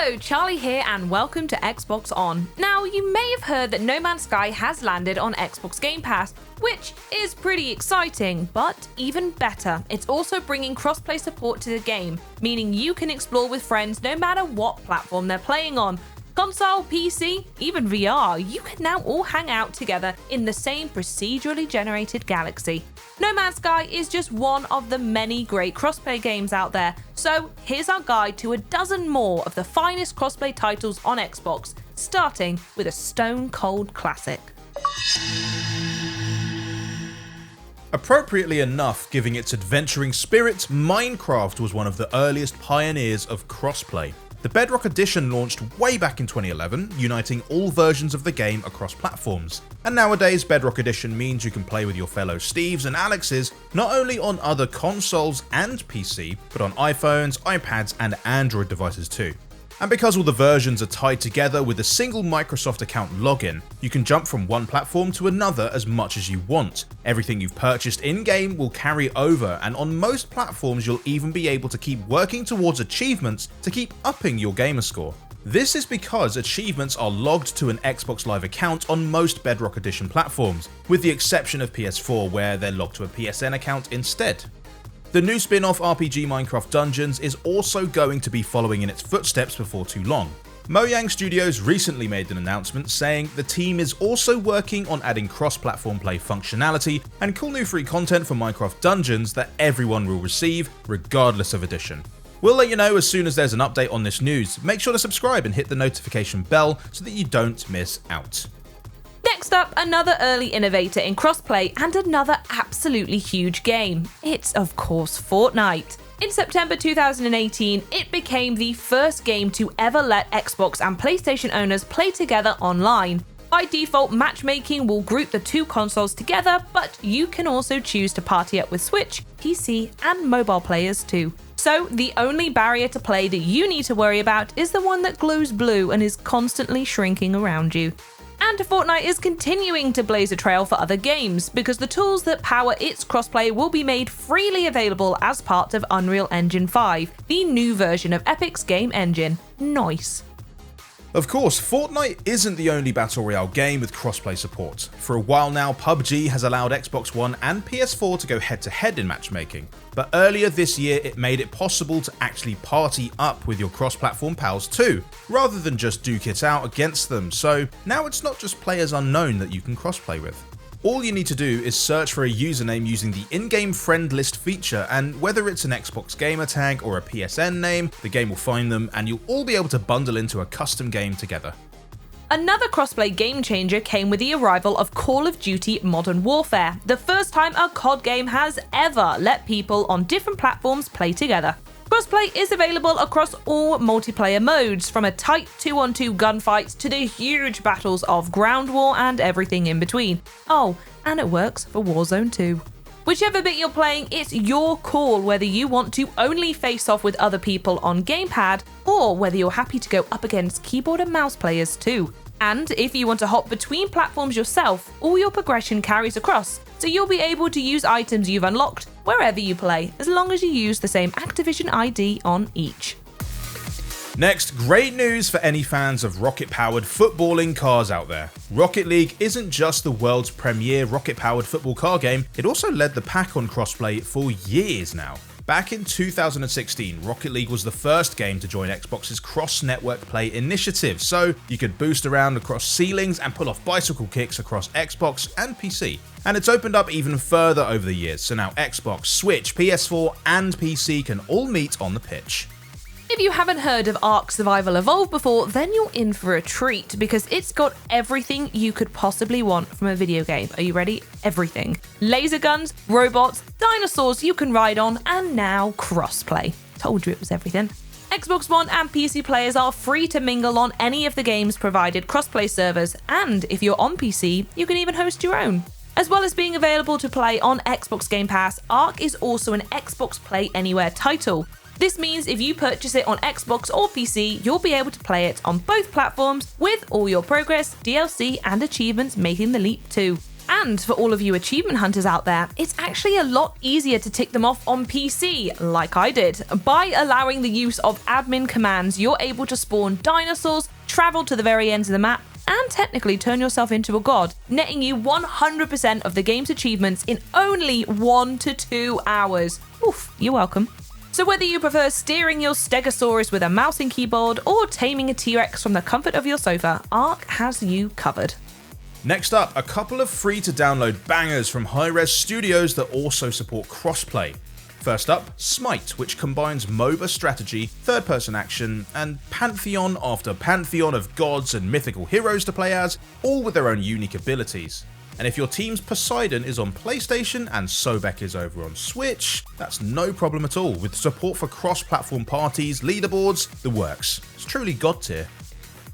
Hello, Charley here and welcome to Xbox On. Now, you may have heard that No Man's Sky has landed on Xbox Game Pass, which is pretty exciting, but even better, it's also bringing crossplay support to the game, meaning you can explore with friends no matter what platform they're playing on. Console, PC, even VR, you can now all hang out together in the same procedurally generated galaxy. No Man's Sky is just one of the many great crossplay games out there, so here's our guide to a dozen more of the finest crossplay titles on Xbox, starting with a stone-cold classic. Appropriately enough, giving its adventuring spirit, Minecraft was one of the earliest pioneers of crossplay. The Bedrock Edition launched way back in 2011, uniting all versions of the game across platforms. And nowadays, Bedrock Edition means you can play with your fellow Steves and Alexes not only on other consoles and PC, but on iPhones, iPads, and Android devices too. And because all the versions are tied together with a single Microsoft account login, you can jump from one platform to another as much as you want. Everything you've purchased in-game will carry over, and on most platforms you'll even be able to keep working towards achievements to keep upping your gamer score. This is because achievements are logged to an Xbox Live account on most Bedrock Edition platforms, with the exception of PS4 where they're logged to a PSN account instead. The new spin-off RPG Minecraft Dungeons is also going to be following in its footsteps before too long. Mojang Studios recently made an announcement saying the team is also working on adding cross-platform play functionality and cool new free content for Minecraft Dungeons that everyone will receive, regardless of edition. We'll let you know as soon as there's an update on this news. Make sure to subscribe and hit the notification bell so that you don't miss out. Next up, another early innovator in crossplay and another absolutely huge game. It's of course Fortnite. In September 2018, it became the first game to ever let Xbox and PlayStation owners play together online. By default, matchmaking will group the two consoles together, but you can also choose to party up with Switch, PC, and mobile players too. So the only barrier to play that you need to worry about is the one that glows blue and is constantly shrinking around you. And Fortnite is continuing to blaze a trail for other games, because the tools that power its crossplay will be made freely available as part of Unreal Engine 5, the new version of Epic's game engine. Nice. Of course, Fortnite isn't the only Battle Royale game with crossplay support. For a while now, PUBG has allowed Xbox One and PS4 to go head-to-head in matchmaking, but earlier this year it made it possible to actually party up with your cross-platform pals too, rather than just duke it out against them, so now it's not just players unknown that you can crossplay with. All you need to do is search for a username using the in-game friend list feature, and whether it's an Xbox gamer tag or a PSN name, the game will find them and you'll all be able to bundle into a custom game together. Another crossplay game changer came with the arrival of Call of Duty Modern Warfare, the first time a COD game has ever let people on different platforms play together. Crossplay is available across all multiplayer modes, from a tight 2-on-2 gunfights to the huge battles of ground war and everything in between. Oh, and it works for Warzone too. Whichever bit you're playing, it's your call whether you want to only face off with other people on gamepad, or whether you're happy to go up against keyboard and mouse players too. And if you want to hop between platforms yourself, all your progression carries across, so you'll be able to use items you've unlocked wherever you play, as long as you use the same Activision ID on each. Next, great news for any fans of rocket-powered footballing cars out there. Rocket League isn't just the world's premier rocket-powered football car game, it also led the pack on crossplay for years now. Back in 2016, Rocket League was the first game to join Xbox's cross-network play initiative, so you could boost around across ceilings and pull off bicycle kicks across Xbox and PC. And it's opened up even further over the years, so now Xbox, Switch, PS4 and PC can all meet on the pitch. If you haven't heard of Ark Survival Evolved before, then you're in for a treat, because it's got everything you could possibly want from a video game. Are you ready? Everything. Laser guns, robots, dinosaurs you can ride on, and now crossplay. Told you it was everything. Xbox One and PC players are free to mingle on any of the game's provided crossplay servers, and if you're on PC, you can even host your own. As well as being available to play on Xbox Game Pass, Ark is also an Xbox Play Anywhere title. This means if you purchase it on Xbox or PC, you'll be able to play it on both platforms, with all your progress, DLC and achievements making the leap too. And for all of you achievement hunters out there, it's actually a lot easier to tick them off on PC, like I did. By allowing the use of admin commands, you're able to spawn dinosaurs, travel to the very ends of the map, and technically turn yourself into a god, netting you 100% of the game's achievements in only 1 to 2 hours. Oof, you're welcome. So whether you prefer steering your Stegosaurus with a mouse and keyboard or taming a T-Rex from the comfort of your sofa, Ark has you covered. Next up, a couple of free-to-download bangers from high-res studios that also support crossplay. First up, SMITE, which combines MOBA strategy, third-person action, and pantheon after pantheon of gods and mythical heroes to play as, all with their own unique abilities. And if your team's Poseidon is on PlayStation and Sobek is over on Switch, that's no problem at all, with support for cross-platform parties, leaderboards, the works. It's truly god tier.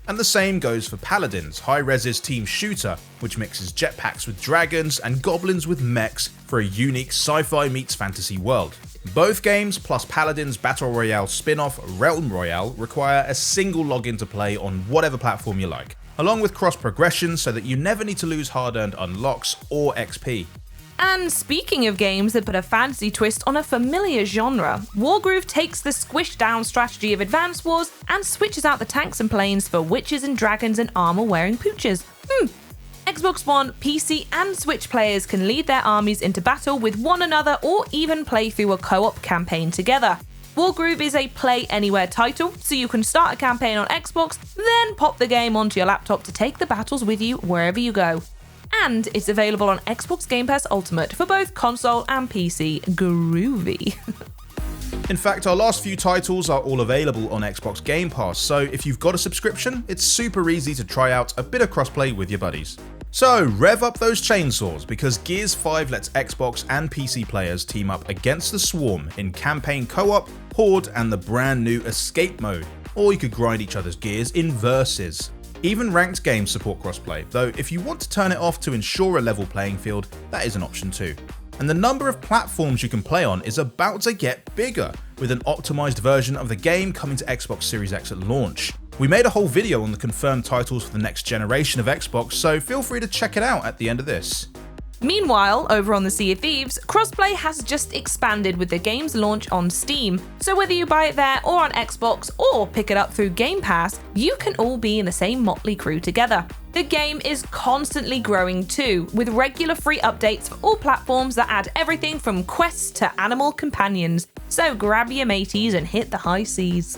And the same goes for Paladins, high-resis team shooter, which mixes jetpacks with dragons and goblins with mechs for a unique sci-fi meets fantasy world. Both games, plus Paladins' Battle Royale spin-off Realm Royale, require a single login to play on whatever platform you like, along with cross-progression so that you never need to lose hard-earned unlocks or XP. And speaking of games that put a fantasy twist on a familiar genre, Wargrove takes the squish-down strategy of Advance Wars and switches out the tanks and planes for witches and dragons and armor-wearing pooches. Xbox One, PC and Switch players can lead their armies into battle with one another or even play through a co-op campaign together. Wargrove is a play-anywhere title, so you can start a campaign on Xbox, then pop the game onto your laptop to take the battles with you wherever you go. And it's available on Xbox Game Pass Ultimate for both console and PC. Groovy. In fact, our last few titles are all available on Xbox Game Pass, so if you've got a subscription, it's super easy to try out a bit of crossplay with your buddies. So rev up those chainsaws, because Gears 5 lets Xbox and PC players team up against the Swarm in campaign co-op, Horde and the brand new Escape mode, or you could grind each other's gears in Versus. Even ranked games support crossplay, though if you want to turn it off to ensure a level playing field, that is an option too. And the number of platforms you can play on is about to get bigger, with an optimized version of the game coming to Xbox Series X at launch. We made a whole video on the confirmed titles for the next generation of Xbox, so feel free to check it out at the end of this. Meanwhile, over on the Sea of Thieves, crossplay has just expanded with the game's launch on Steam, so whether you buy it there or on Xbox or pick it up through Game Pass, you can all be in the same motley crew together. The game is constantly growing too, with regular free updates for all platforms that add everything from quests to animal companions, so grab your mateys and hit the high seas.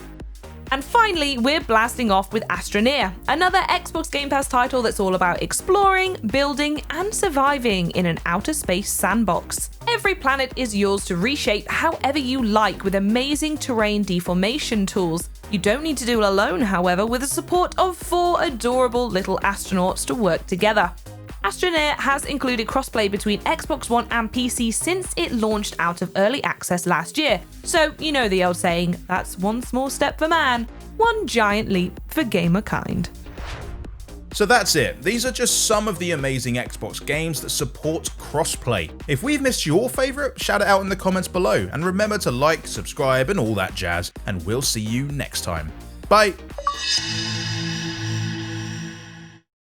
And finally, we're blasting off with Astroneer, another Xbox Game Pass title that's all about exploring, building, and surviving in an outer space sandbox. Every planet is yours to reshape however you like with amazing terrain deformation tools. You don't need to do it alone, however, with the support of 4 adorable little astronauts to work together. Astroneer has included crossplay between Xbox One and PC since it launched out of early access last year. So, you know the old saying, that's one small step for man, one giant leap for gamerkind. So that's it. These are just some of the amazing Xbox games that support crossplay. If we've missed your favourite, shout it out in the comments below, and remember to like, subscribe and all that jazz, and we'll see you next time. Bye!